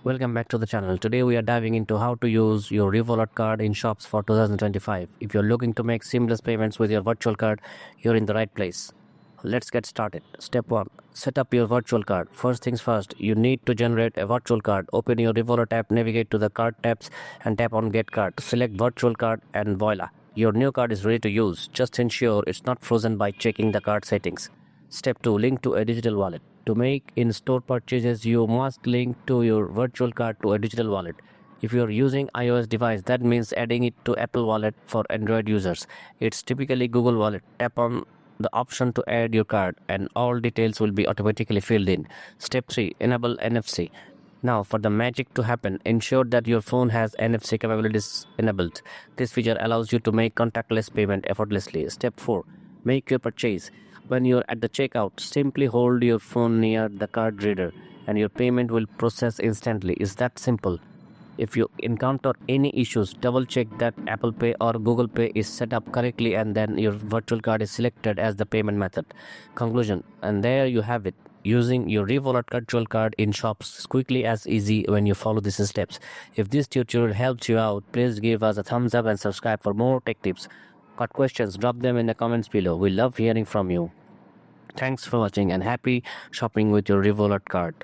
Welcome back to the channel. Today we are diving into how to use your Revolut card in shops for 2025. If you're looking to make seamless payments with your virtual card, you're in the right place. Let's get started. Step 1. Set up your virtual card. First things first, you need to generate a virtual card. Open your Revolut app, navigate to the card tabs and tap on Get Card. Select Virtual Card and voila, your new card is ready to use. Just ensure it's not frozen by checking the card settings. Step 2. Link to a digital wallet. To make in-store purchases, you must link to your virtual card to a digital wallet. If you are using iOS device, that means adding it to Apple Wallet for Android users. It's typically Google Wallet. Tap on the option to add your card and all details will be automatically filled in. Step 3. Enable NFC. Now, for the magic to happen, ensure that your phone has NFC capabilities enabled. This feature allows you to make contactless payment effortlessly. Step 4. Make your purchase. When you're at the checkout, simply hold your phone near the card reader and your payment will process instantly. It's that simple. If you encounter any issues, double check that Apple Pay or Google Pay is set up correctly and then your virtual card is selected as the payment method. Conclusion, and there you have it. Using your Revolut virtual card in shops is quickly as easy when you follow these steps. If this tutorial helps you out, please give us a thumbs up and subscribe for more tech tips. Got questions? Drop them in the comments below. We love hearing from you. Thanks for watching and happy shopping with your Revolut card.